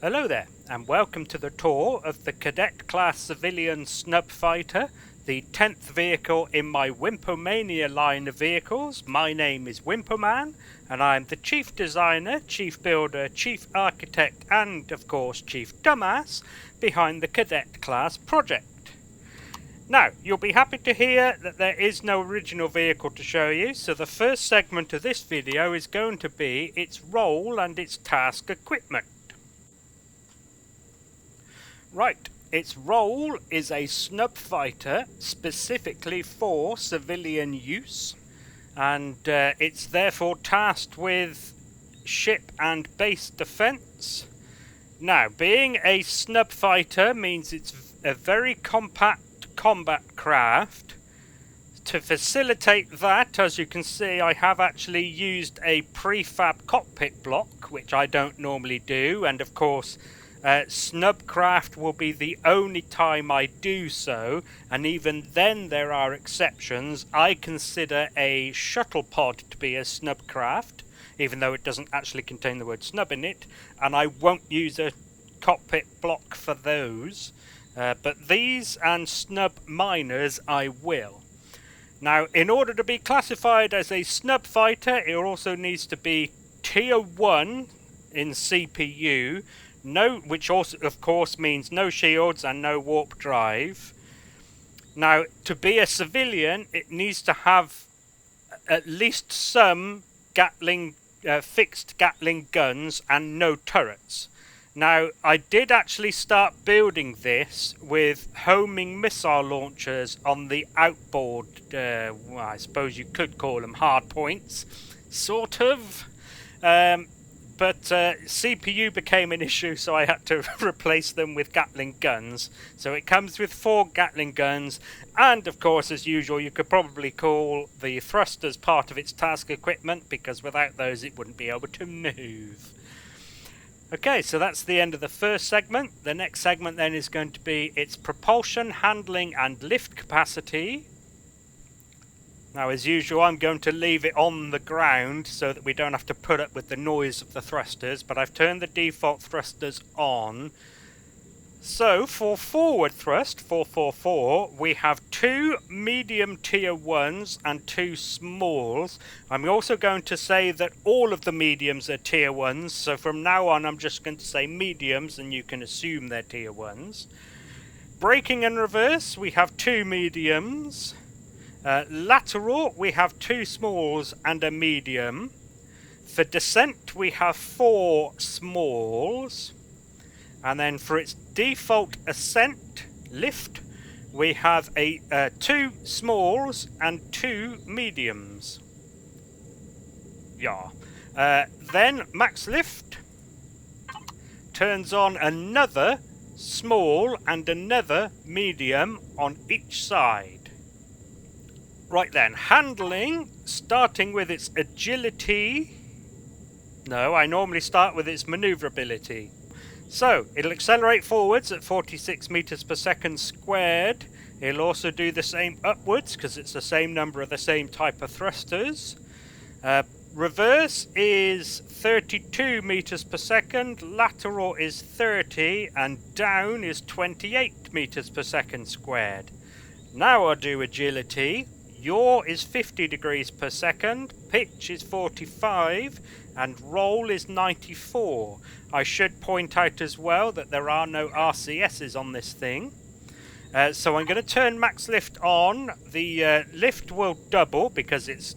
Hello there, and welcome to the tour of the Cadet class Civilian Snub Fighter, the 10th vehicle in my Wimpomania line of vehicles. My name is Wimpoman, and I'm the Chief Designer, Chief Builder, Chief Architect, and of course Chief Dumbass behind the Cadet class project. Now, you'll be happy to hear that there is no original vehicle to show you, so the first segment of this video is going to be its role and its task equipment. Right, its role is a snub fighter specifically for civilian use, and it's therefore tasked with ship and base defense. Now, being a snub fighter means it's a very compact combat craft. To facilitate that, as you can see, I have actually used a prefab cockpit block, which I don't normally do, and of course snubcraft will be the only time I do so, and even then there are exceptions. I consider a shuttle pod to be a snubcraft, even though it doesn't actually contain the word snub in it, and I won't use a cockpit block for those, but these and snub miners I will. Now, in order to be classified as a snub fighter, it also needs to be tier 1 in CPU, which also of course means no shields and no warp drive. Now, to be a civilian, it needs to have at least some fixed Gatling guns and no turrets. Now, I did actually start building this with homing missile launchers on the outboard, well, I suppose you could call them hard points, sort of. But CPU became an issue, so I had to replace them with Gatling guns. So it comes with 4 Gatling guns, and of course, as usual, you could probably call the thrusters part of its task equipment, because without those it wouldn't be able to move. Okay, so that's the end of the first segment. The next segment then is going to be its propulsion, handling, and lift capacity. Now, as usual, I'm going to leave it on the ground so that we don't have to put up with the noise of the thrusters, but I've turned the default thrusters on. So, for forward thrust, 444, we have 2 medium tier 1s and 2 smalls. I'm also going to say that all of the mediums are tier 1s, so from now on I'm just going to say mediums and you can assume they're tier 1s. Braking and reverse, we have 2 mediums. Lateral, we have 2 smalls and a medium. For descent, we have 4 smalls. And then for its default ascent lift, we have 2 smalls and 2 mediums. Yeah. Then max lift turns on another small and another medium on each side. Right then, handling, starting with its agility. No, I normally start with its maneuverability. So, it'll accelerate forwards at 46 meters per second squared. It'll also do the same upwards, because it's the same number of the same type of thrusters. Reverse is 32 meters per second, lateral is 30, and down is 28 meters per second squared. Now I'll do agility. Yaw is 50 degrees per second, pitch is 45, and roll is 94. I should point out as well that there are no RCSs on this thing. So I'm going to turn max lift on. The lift will double because it's,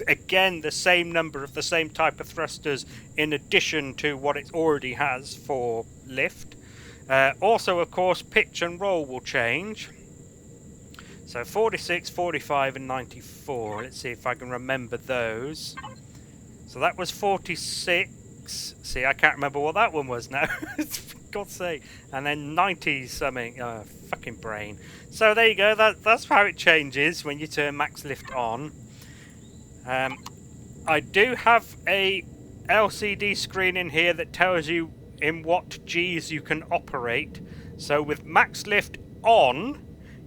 again, the same number of the same type of thrusters in addition to what it already has for lift. Also, of course, pitch and roll will change. So 46, 45 and 94. Let's see if I can remember those. So that was 46. See, I can't remember what that one was now. For God's sake. And then 90 something. Oh, fucking brain. So there you go. That's how it changes when you turn max lift on. I do have a LCD screen in here that tells you in what Gs you can operate. So with max lift on,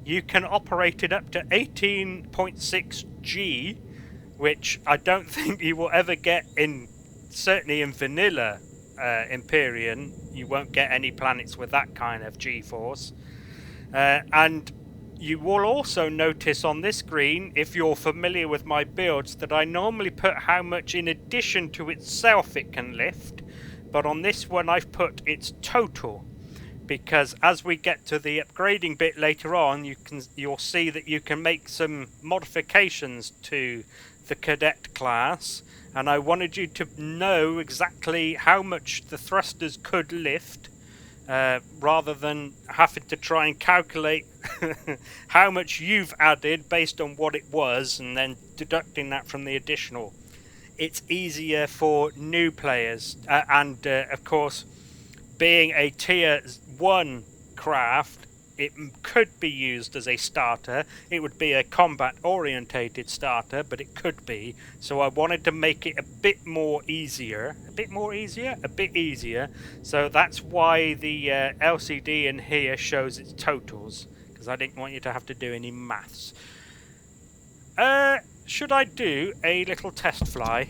you can operate it up to 18.6 G, which I don't think you will ever get in, certainly in vanilla Empyrion, you won't get any planets with that kind of G-force. And you will also notice on this screen, if you're familiar with my builds, that I normally put how much in addition to itself it can lift, but on this one I've put its total, because as we get to the upgrading bit later on, you'll see that you can make some modifications to the Cadet class, and I wanted you to know exactly how much the thrusters could lift, rather than having to try and calculate how much you've added based on what it was and then deducting that from the additional. It's easier for new players, and of course, being a tier 1 craft, it could be used as a starter. It would be a combat orientated starter, but it could be. So I wanted to make it a bit more easier. A bit easier. So that's why the LCD in here shows its totals, because I didn't want you to have to do any maths. Should I do a little test fly?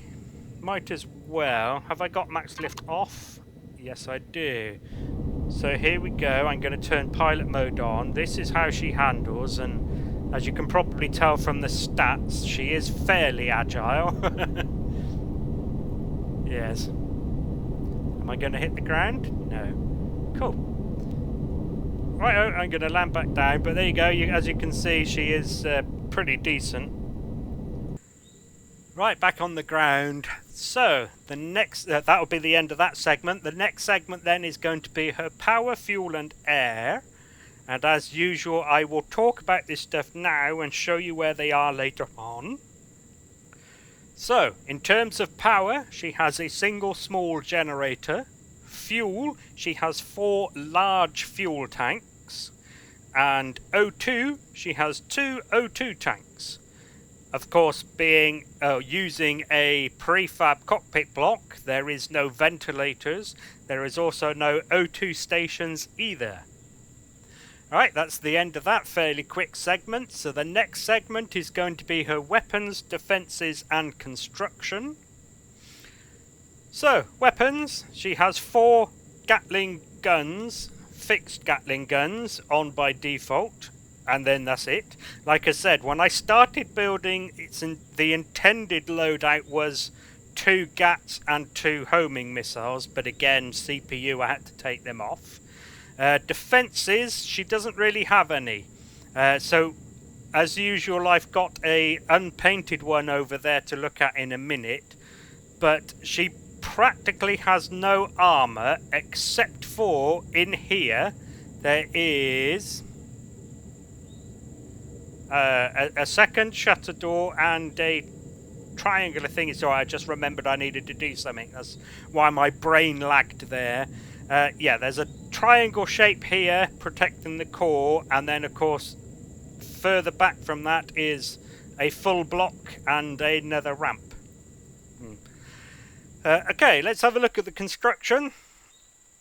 Might as well. Have I got max lift off? Yes, I do. So here we go. I'm going to turn pilot mode on. This is how she handles, and as you can probably tell from the stats, she is fairly agile. Yes. Am I going to hit the ground? No. Cool. Right, I'm going to land back down, but there you go. As you can see, she is pretty decent. Right, back on the ground. So, the next, that'll be the end of that segment. The next segment then is going to be her power, fuel and air. And as usual, I will talk about this stuff now and show you where they are later on. So, in terms of power, she has a single small generator. Fuel, she has 4 large fuel tanks. And O2, she has 2 O2 tanks. Of course, being using a prefab cockpit block, there is no ventilators. There is also no O2 stations either. Alright, that's the end of that fairly quick segment. So the next segment is going to be her weapons, defences and construction. So, weapons. She has 4 Gatling guns, fixed Gatling guns, on by default. And then that's it. Like I said, when I started building, the intended loadout was 2 GATs and 2 homing missiles, but again, CPU, I had to take them off. Defences, she doesn't really have any. So, as usual, I've got a unpainted one over there to look at in a minute, but she practically has no armour, except for in here, there is a second shutter door and a triangular thing. So I just remembered I needed to do something. That's why my brain lagged there. Yeah, there's a triangle shape here protecting the core, and then of course further back from that is a full block and another ramp. Okay, let's have a look at the construction.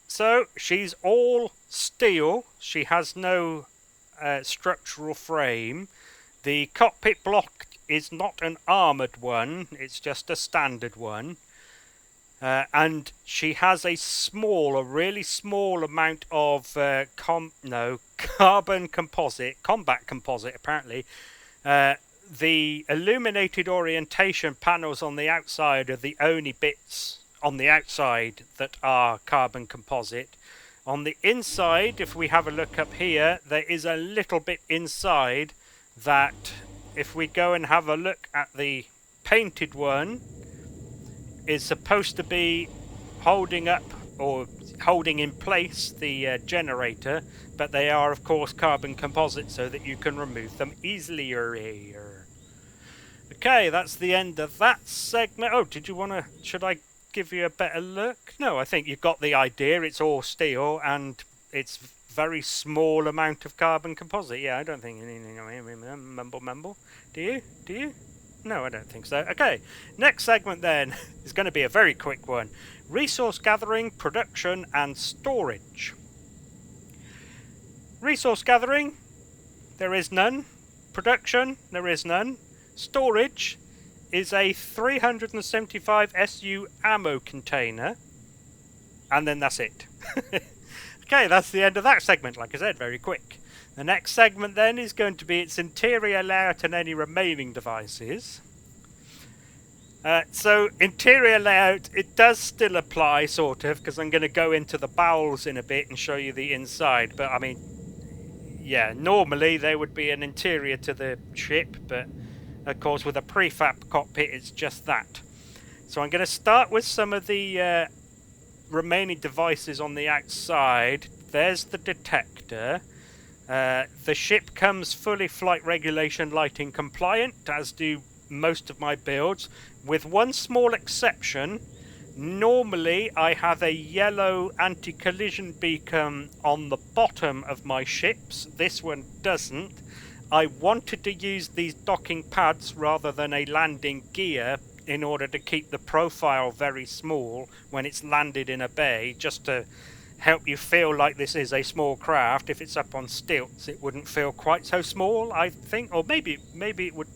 So she's all steel. She has no structural frame. The cockpit block is not an armoured one, it's just a standard one. And she has a really small amount of carbon composite, combat composite apparently. The illuminated orientation panels on the outside are the only bits on the outside that are carbon composite. On the inside, if we have a look up here, there is a little bit inside that, if we go and have a look at the painted one, is supposed to be holding up or holding in place the generator, but they are of course carbon composite so that you can remove them easily. Okay, that's the end of that segment. Oh, did you want to... should I give you a better look? No, I think you've got the idea. It's all steel and it's very small amount of carbon composite. Yeah, I don't think mumble. Do you? No, I don't think so. Okay, next segment then is going to be a very quick one. Resource gathering, production and storage. Resource gathering, there is none. Production, there is none. Storage is a 375 SU ammo container. and then that's it. Okay, that's the end of that segment, like I said, very quick. The next segment then is going to be its interior layout and any remaining devices. So interior layout, it does still apply, sort of, because I'm going to go into the bowels in a bit and show you the inside. But I mean, yeah, normally there would be an interior to the ship, but of course with a prefab cockpit it's just that. So I'm going to start with some of the remaining devices on the outside. There's the detector. The ship comes fully flight regulation lighting compliant, as do most of my builds, with one small exception. Normally I have a yellow anti-collision beacon on the bottom of my ships. This one doesn't. I wanted to use these docking pads rather than a landing gear in order to keep the profile very small when it's landed in a bay, just to help you feel like this is a small craft. If it's up on stilts it wouldn't feel quite so small, I think, or maybe it would.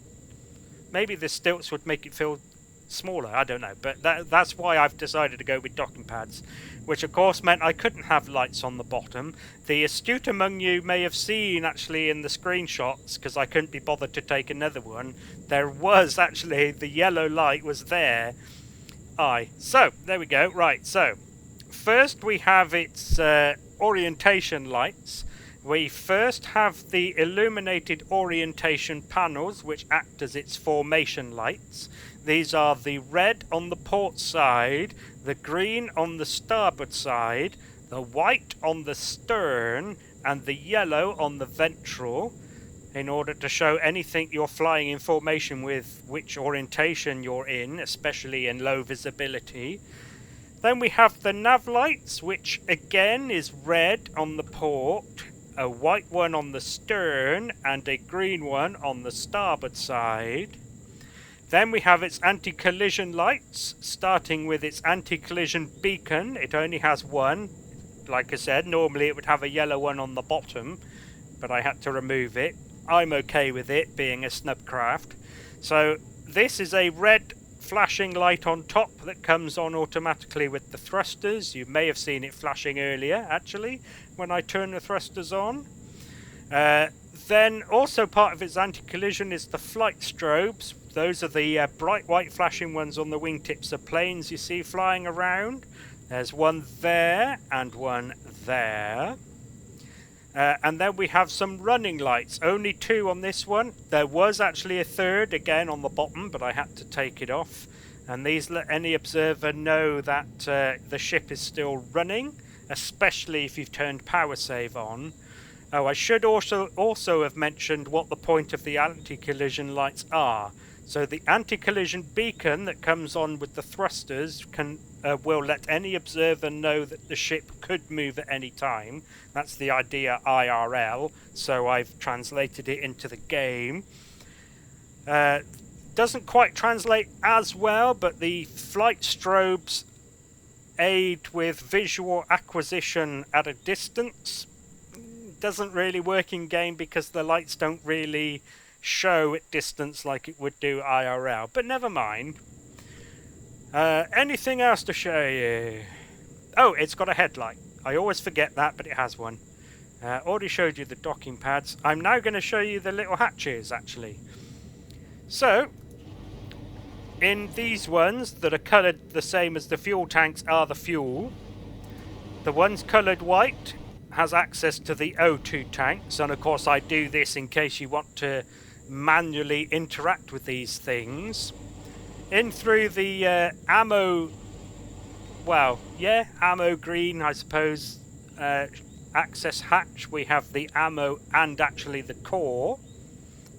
Maybe the stilts would make it feel smaller, I don't know. But that's why I've decided to go with docking pads, which of course meant I couldn't have lights on the bottom. The astute among you may have seen actually in the screenshots, because I couldn't be bothered to take another one, there was actually, the yellow light was there. So, there we go. Right, so, first we have its orientation lights. We first have the illuminated orientation panels, which act as its formation lights. These are the red on the port side, the green on the starboard side, the white on the stern, and the yellow on the ventral, in order to show anything you're flying in formation with which orientation you're in, especially in low visibility. Then we have the nav lights, which again is red on the port, a white one on the stern, and a green one on the starboard side. Then we have its anti-collision lights, starting with its anti-collision beacon. It only has one. Like I said, normally it would have a yellow one on the bottom, but I had to remove it. I'm okay with it being a snub craft. So this is a red flashing light on top that comes on automatically with the thrusters. You may have seen it flashing earlier, actually, when I turn the thrusters on. Then also part of its anti-collision is the flight strobes. Those are the bright white flashing ones on the wingtips of planes you see flying around. There's one there and one there. And then we have some running lights. Only two on this one. There was actually a third again on the bottom, but I had to take it off. And these let any observer know that the ship is still running, especially if you've turned power save on. Oh, I should also have mentioned what the point of the anti-collision lights are. So the anti-collision beacon that comes on with the thrusters will let any observer know that the ship could move at any time. That's the idea IRL, so I've translated it into the game. Doesn't quite translate as well, but the flight strobes aid with visual acquisition at a distance. Doesn't really work in game because the lights don't really show at distance like it would do IRL, but never mind. Anything else to show you? Oh, it's got a headlight. I always forget that, but it has one. Already showed you the docking pads. I'm now going to show you the little hatches, actually. So, in these ones that are coloured the same as the fuel tanks are the fuel, the ones coloured white has access to the O2 tanks, and of course I do this in case you want to manually interact with these things. In through the ammo green, I suppose, access hatch, we have the ammo and actually the core.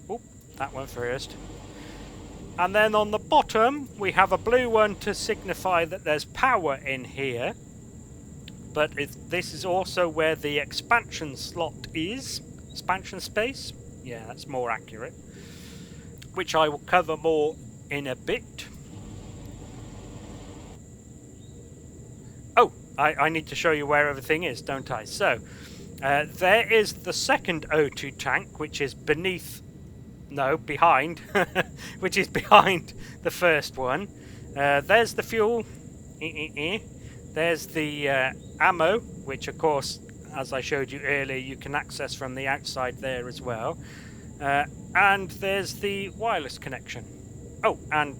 Oop, that one first. And then on the bottom we have a blue one to signify that there's power in here. But this is also where the expansion slot is. Expansion space? Yeah, that's more accurate. Which I will cover more in a bit. Oh, I need to show you where everything is, don't I? So, there is the second O2 tank, which is behind, which is behind the first one. There's the fuel. There's the ammo, which of course, as I showed you earlier, you can access from the outside there as well. And there's the wireless connection. Oh, and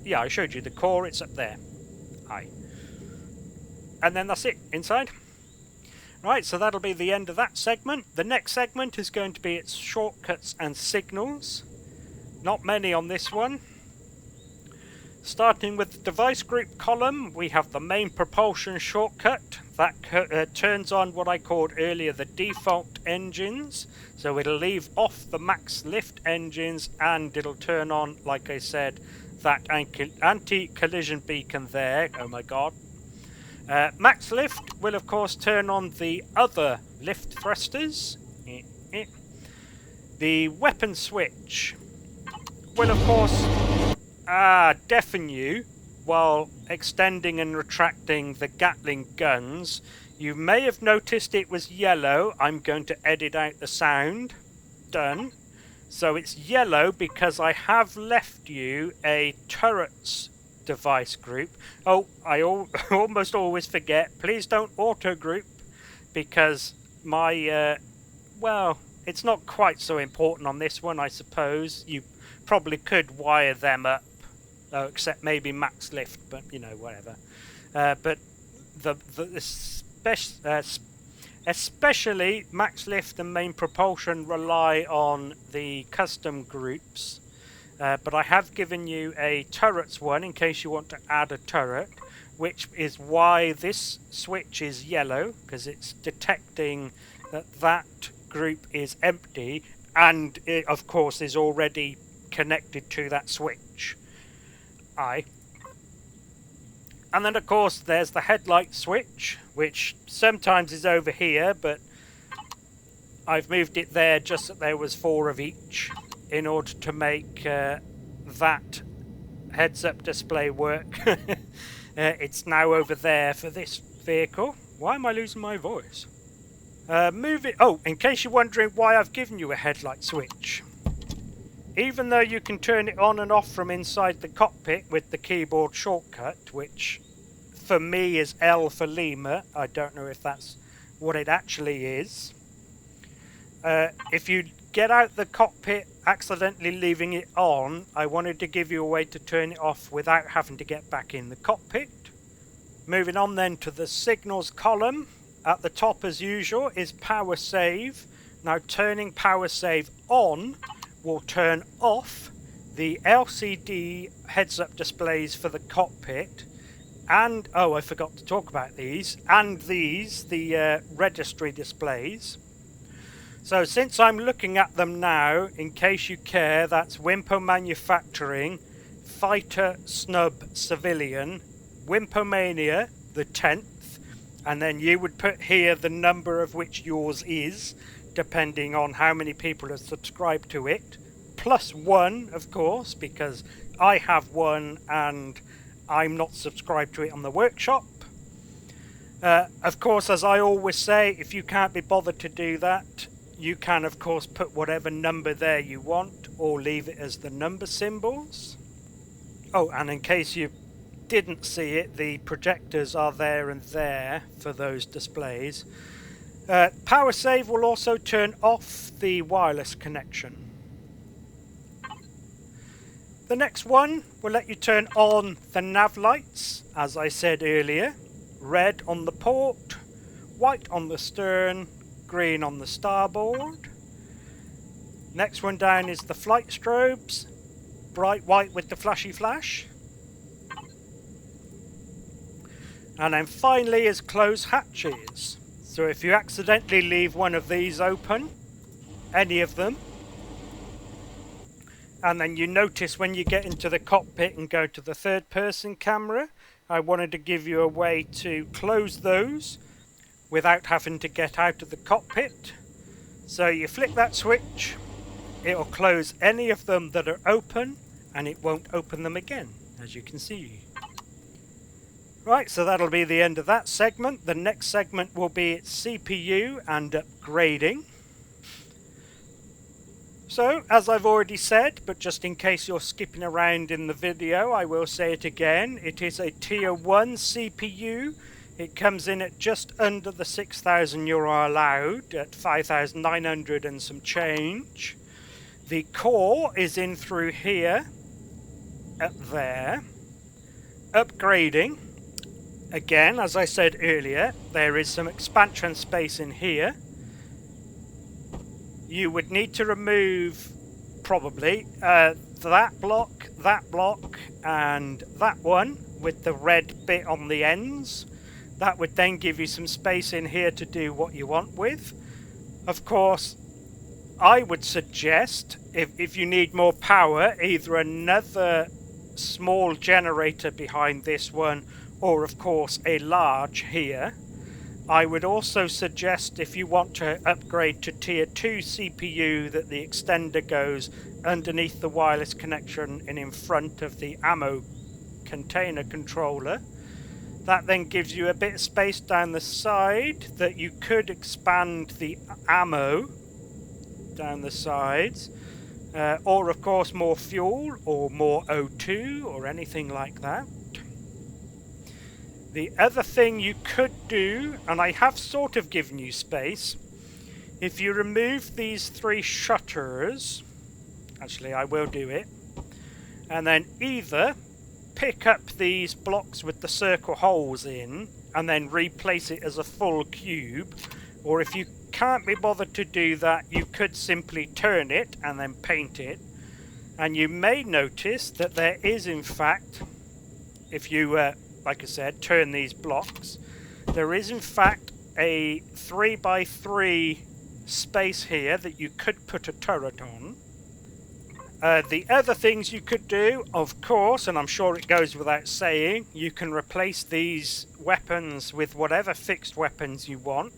yeah, I showed you the core, it's up there. Aye. And then that's it, inside. Right, so that'll be the end of that segment. The next segment is going to be its shortcuts and signals. Not many on this one. Starting with the device group column, we have the main propulsion shortcut. That turns on what I called earlier the default engines. So it'll leave off the max lift engines and it'll turn on, like I said, that anti-collision beacon there. Oh my god. Max lift will of course turn on the other lift thrusters. The weapon switch will of course deafen you while extending and retracting the Gatling guns. You may have noticed it was yellow. I'm going to edit out the sound. Done. So it's yellow because I have left you a turrets device group. Oh, I almost always forget. Please don't auto group because my well, it's not quite so important on this one, I suppose. You probably could wire them up, except maybe max lift, but you know, whatever. But especially max lift and main propulsion rely on the custom groups. But I have given you a turrets one in case you want to add a turret, which is why this switch is yellow, because it's detecting that that group is empty and it of course is already connected to that switch. And then of course there's the headlight switch, which sometimes is over here, but I've moved it there just that there was 4 of each in order to make that heads-up display work. It's now over there for this vehicle. Why am I losing my voice? Oh, in case you're wondering why I've given you a headlight switch. Even though you can turn it on and off from inside the cockpit with the keyboard shortcut, which for me is L for Lima, I don't know if that's what it actually is. If you get out the cockpit accidentally leaving it on, I wanted to give you a way to turn it off without having to get back in the cockpit. Moving on then to the signals column. At the top as usual is power save. Now turning power save on will turn off the LCD heads-up displays for the cockpit, and oh, I forgot to talk about these, and the registry displays. So since I'm looking at them now, in case you care, that's Wimpomania Manufacturing, Fighter Snub Civilian, Wimpomania the 10th, and then you would put here the number of which yours is, depending on how many people are subscribed to it, plus 1 of course, because I have 1 and I'm not subscribed to it on the workshop. Of course, as I always say, if you can't be bothered to do that, you can of course put whatever number there you want or leave it as the number symbols. Oh, and in case you didn't see it, the projectors are there and there for those displays. Power save will also turn off the wireless connection. The next one will let you turn on the nav lights, as I said earlier. Red on the port, white on the stern, green on the starboard. Next one down is the flight strobes, bright white with the flashy flash. And then finally is close hatches. So if you accidentally leave one of these open, any of them, and then you notice when you get into the cockpit and go to the third person camera, I wanted to give you a way to close those without having to get out of the cockpit. So you flick that switch, it'll close any of them that are open and it won't open them again, as you can see. Right, so that'll be the end of that segment. The next segment will be its CPU and upgrading. So, as I've already said, but just in case you're skipping around in the video, I will say it again. It is a Tier 1 CPU. It comes in at just under the 6,000 euro allowed, at 5,900 and some change. The core is in through here, up there. Upgrading, again, as I said earlier, there is some expansion space in here. You would need to remove, probably, that block, and that one with the red bit on the ends. That would then give you some space in here to do what you want with. Of course, I would suggest, if you need more power, either another small generator behind this one, or of course a large here. I would also suggest, if you want to upgrade to tier 2 CPU, that the extender goes underneath the wireless connection and in front of the ammo container controller. That then gives you a bit of space down the side that you could expand the ammo down the sides, or of course more fuel or more O2 or anything like that. The other thing you could do, and I have sort of given you space, if you remove these 3 shutters, actually I will do it, and then either pick up these blocks with the circle holes in and then replace it as a full cube, or if you can't be bothered to do that, you could simply turn it and then paint it. And you may notice that there is, in fact, if you like I said, turn these blocks, there is in fact a 3x3 space here that you could put a turret on. The other things you could do, of course, and I'm sure it goes without saying, you can replace these weapons with whatever fixed weapons you want.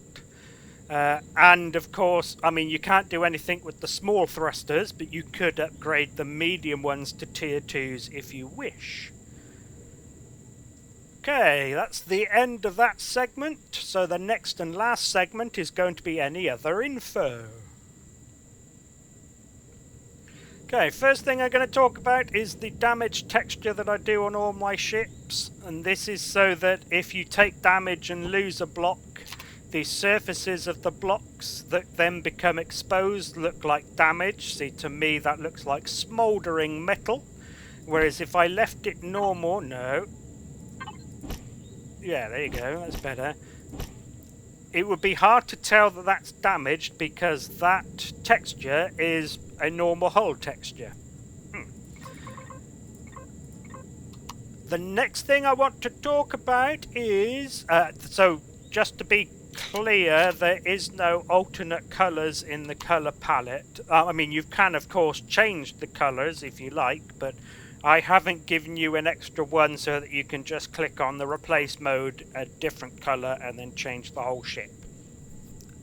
And of course, I mean, you can't do anything with the small thrusters, but you could upgrade the medium ones to tier 2s if you wish. Okay, that's the end of that segment. So the next and last segment is going to be any other info. Okay, first thing I'm going to talk about is the damage texture that I do on all my ships. And this is so that if you take damage and lose a block, the surfaces of the blocks that then become exposed look like damage. See, to me that looks like smouldering metal. Whereas if I left it normal, no. Yeah, there you go, that's better. It would be hard to tell that that's damaged because that texture is a normal hull texture. The next thing I want to talk about is, so just to be clear, there is no alternate colours in the colour palette. I mean, you can of course change the colours if you like, but I haven't given you an extra one so that you can just click on the replace mode, a different colour, and then change the whole ship.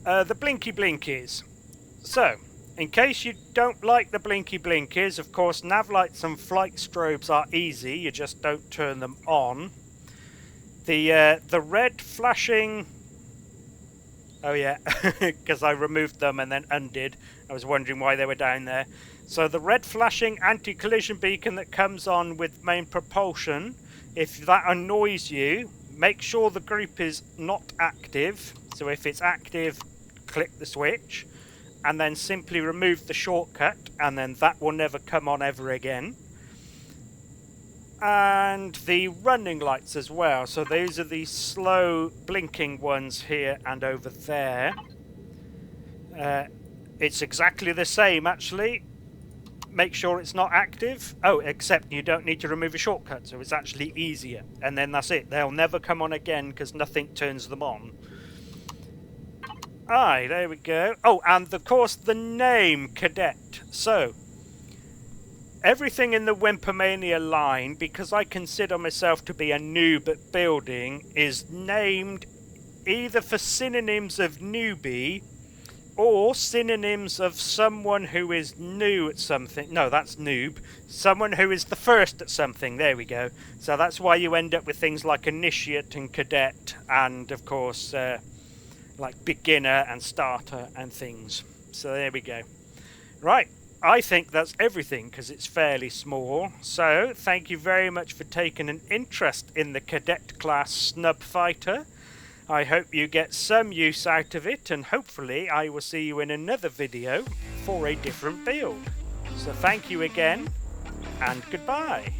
The blinky blinkies. So, in case you don't like the blinky blinkies, of course nav lights and flight strobes are easy, you just don't turn them on. The red flashing... Oh yeah, because I removed them and then undid. I was wondering why they were down there. So the red flashing anti-collision beacon that comes on with main propulsion, if that annoys you, make sure the group is not active. So if it's active, click the switch, and then simply remove the shortcut, and then that will never come on ever again. And the running lights as well. So those are the slow blinking ones here and over there. It's exactly the same actually. Make sure it's not active. Oh, except you don't need to remove a shortcut, so it's actually easier. And then that's it. They'll never come on again because nothing turns them on. Aye, there we go. Oh, and of course the name Cadet. So, everything in the Wimpomania line, because I consider myself to be a noob at building, is named either for synonyms of newbie or synonyms of someone who is new at something. No, that's noob. Someone who is the first at something. There we go. So that's why you end up with things like initiate and cadet, and of course like beginner and starter and things. So there we go. Right, I think that's everything because it's fairly small. So thank you very much for taking an interest in the Cadet class Snub Fighter. I hope you get some use out of it, and hopefully I will see you in another video for a different build. So thank you again, and goodbye.